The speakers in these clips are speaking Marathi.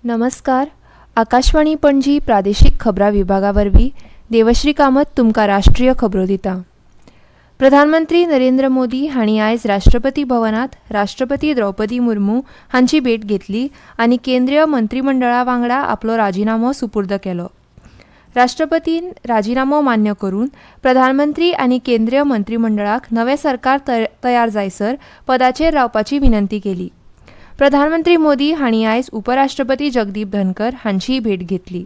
नमस्कार. आकाशवाणी पणजी प्रादेशीक खबरां विभागावरवीं देवश्री कामत तुमकां राष्ट्रीय खबरो दिता. प्रधानमंत्री नरेंद्र मोदी हांणी आयज राष्ट्रपती भवनांत राष्ट्रपती द्रौपदी मुर्मू हांची भेट घेतली आनी केंद्रीय मंत्रिमंडळा वांगडा आपलो राजिनामो सुपूर्द केलो. राष्ट्रपतीन राजिनामो मान्य करून प्रधानमंत्री आनी केंद्रीय मंत्रिमंडळाक नवें सरकार तयार जायसर पदाचेर रावपाची विनंती केली. प्रधानमंत्री मोदी हांणी आयज उपराष्ट्रपती जगदीप धनकर हांचीय भेट घेतली.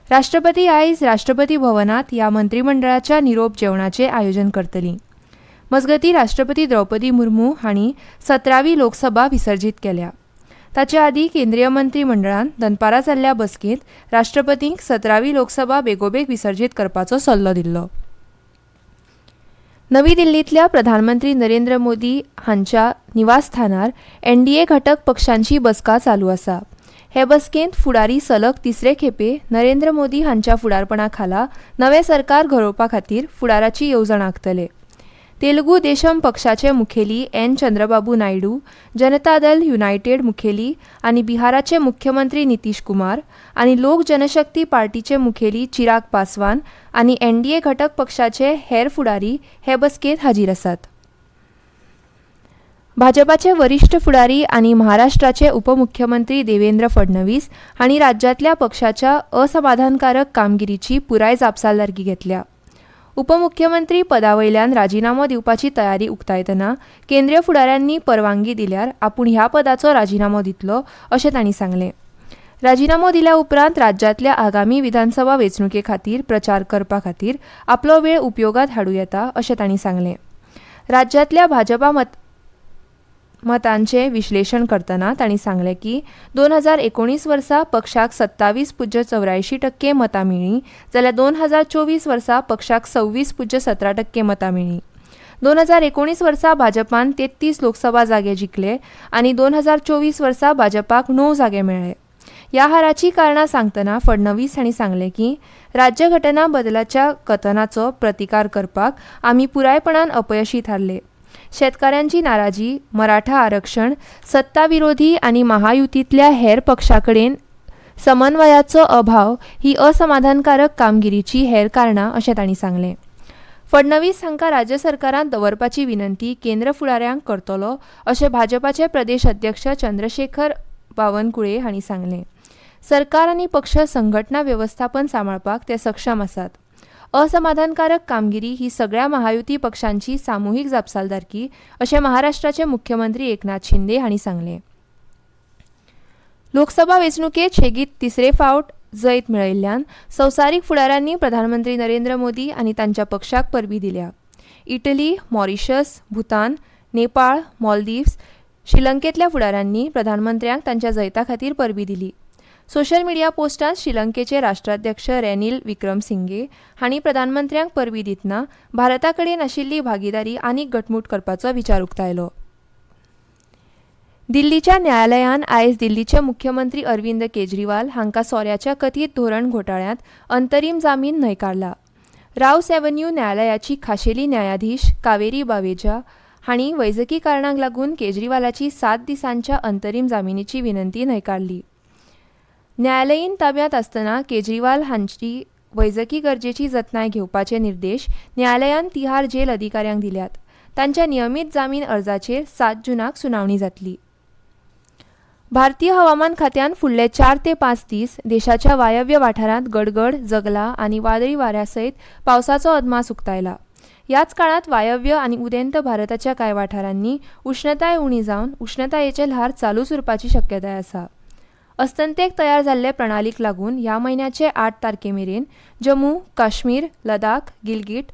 राष्ट्रपती आयज राष्ट्रपती भवनांत ह्या मंत्रिमंडळाच्या निरोप जेवणाचें आयोजन करतलीं. मजगतीं राष्ट्रपती द्रौपदी मुर्मू हांणी 17वी लोकसभा विसर्जीत केल्या. ताचे आदीं केंद्रीय मंत्रिमंडळान दनपारां जाल्ल्या बसकेंत राष्ट्रपतींक 17वी लोकसभा बेगोबेग विसर्जीत करपाचो सल्लो दिल्लो. नवी दिल्लींतल्या प्रधानमंत्री नरेंद्र मोदी हांच्या निवासस्थानार एनडीए घटक पक्षांची बसका चालू आसा. हे बसकेंत फुडारी सलग तिसरे खेपे नरेंद्र मोदी हांच्या फुडारपणा खाला नवें सरकार घडोवपा खातीर फुडाराची येवजण आंखतले. तेलुगू देशम पक्षाचे मुखेली एन चंद्रबाबू नायडू, जनता दल युनायटेड मुखेली आनी बिहाराचे मुख्यमंत्री नितीश कुमार आनी लोक जनशक्ती पार्टीचे मुखेली चिराग पासवान आनी एनडीए घटक पक्षाचे हेर फुडारी हे बसकेंत हाजीर आसात. भाजपाचे वरिष्ठ फुडारी आनी महाराष्ट्राचे उपमुख्यमंत्री देवेंद्र फडणवीस हांणी राज्यांतल्या पक्षाच्या असमाधानकारक कामगिरीची पुराय जापसालदारकी घेतल्या. उपमुख्यमंत्री पदावयल्यान राजिनामो दिवपाची तयारी उक्तायतना केंद्रीय फुडाऱ्यांनी परवानगी दिल्यार आपूण ह्या पदाचो राजिनामो दितलो अशें तांणी सांगलें. राजिनामो दिल्या उपरांत राज्यांतल्या आगामी विधानसभा वेंचणुके खातीर प्रचार करपा खातीर आपलो वेळ उपयोगात हाडूं येता अशें तांणी सांगलें. राज्यांतल्या भाजपा मतांचें विश्लेशण करतना तांणी सांगलें की 2019 वर्सा पक्षाक 27.84% मतां मेळ्ळीं जाल्यार 2024 वर्सा पक्षाक 26.17% मतां मेळ्ळीं. 2019 वर्सा भाजपान 33 लोकसभा जागे जिखले आनी 2024 वर्सा भाजपाक 9 जागे मेळ्ळे. ह्या हाराची कारणां सांगतना फडणवीस हांणी सांगलें की राज्यघटना बदलाच्या कथनाचो प्रतिकार करपाक आमी पुरायपणान अपयशी थारले. शेतकाऱ्यांची नाराजी, मराठा आरक्षण, सत्ता विरोधी आनी महायुतींतल्या हेर पक्षांकडेन समन्वयाचो अभाव ही असमाधानकारक कामगिरीची हेर कारणां अशें तांणी सांगलें. फडणवीस हांकां राज्य सरकारांत दवरपाची विनंती केंद्र फुडाऱ्यांक करतलो अशें भाजपाचे प्रदेश अध्यक्ष चंद्रशेखर बावनकुळे हांणी सांगलें. सरकार आनी पक्ष संघटना व्यवस्थापन सांबाळपाक ते सक्षम आसात. असमाधानकारक कामगिरी ही सगळ्या महायुती पक्षांची सामुहीक जापसालदारकी अशें महाराष्ट्राचे मुख्यमंत्री एकनाथ शिंदे हांणी सांगलें. लोकसभा वेंचणुकेत शेगीत तिसरे फावट जैत मेळयिल्ल्यान संवसारीक फुडाऱ्यांनी प्रधानमंत्री नरेंद्र मोदी आनी तांच्या पक्षाक परबी दिल्या. इटली, मॉरिशस, भूतान, नेपाळ, मालदीव्स, श्रीलंकेतल्या फुडाऱ्यांनी प्रधानमंत्र्यांक तांच्या जैता खातीर परबी दिली. सोशल मिडिया पोस्टांत श्रीलंकेचे राष्ट्राध्यक्ष रेनील विक्रमसिंघे हांणी प्रधानमंत्र्यांक परबी दितना भारता कडेन आशिल्ली भागीदारी आनीक घटमूट करपाचो विचार उक्तायलो. दिल्लीच्या न्यायालयान आयज दिल्लीचे मुख्यमंत्री अरविंद केजरीवाल हांकां सोऱ्याच्या कथीत धोरण घोटाळ्यांत अंतरीम जामीन न्हयकारला. रावस एव्हन्यू न्यायालयाची खाशेली न्यायाधीश कावेरी बावेजा हांणी वैजकी कारणांक लागून केजरीवालाची 7 दिसांच्या अंतरीम जामिनीची विनंती न्हयकारली. न्यायालयीन ताब्यांत आसतना केजरीवाल हांची वैजकी गरजेची जतनाय घेवपाचे निर्देश न्यायालयान तिहार जेल अधिकाऱ्यांक दिल्यात. तांच्या नियमीत जामीन अर्जाचेर 7 जूनाक सुनावणी जातली. भारतीय हवामान खात्यान फुडले 4 ते 5 दीस देशाच्या वायव्य वाठारांत गडगड, जगला आनी वादळी वाऱ्या सयत पावसाचो अदमास उक्तायला. ह्याच काळात वायव्य आनी उदेंत भारताच्या कांय वाठारांनी उश्णताय उणी जावन उश्णतायेचे ल्हार चालूच उरपाची शक्यताय आसा. अस्तंतेक तयार जाल्ले प्रणालीक लागून ह्या म्हयन्याचे 8 तारखेमेरेन जम्मू, काश्मीर, लडाख, गिलगिट,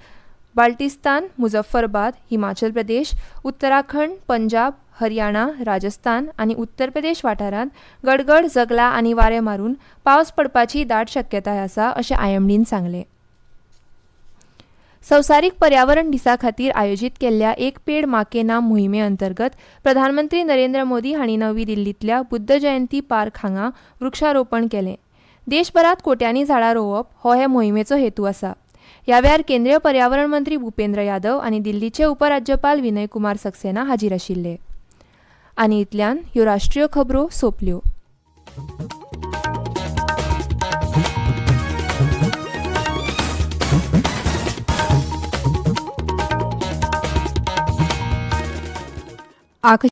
बाल्टिस्तान, मुझफ्फराबाद, हिमाचल प्रदेश, उत्तराखंड, पंजाब, हरियाणा, राजस्थान आनी उत्तर प्रदेश वाठारांत गडगड, जगला आनी वारे मारून पावस पडपाची दाट शक्यताय आसा अशें आयएमडीन सांगलें. संवसारीक पर्यावरण दिसा खातीर आयोजीत केल्ल्या एक पेड माँ के नाम मोहिमे अंतर्गत प्रधानमंत्री नरेंद्र मोदी हांणी नवी दिल्लींतल्या बुद्ध जयंती पार्क हांगा वृक्षारोपण केलें. देशभरात कोट्यांनी झाडां रोवप हो हे मोहिमेचो हेतू आसा. ह्या वेळार केंद्रीय पर्यावरण मंत्री भुपेंद्र यादव आनी दिल्लीचे उपराज्यपाल विनय कुमार सक्सेना हाजीर आशिल्ले. आनी इतल्यान ह्यो राष्ट्रीय खबरो सोंपल्यो. आख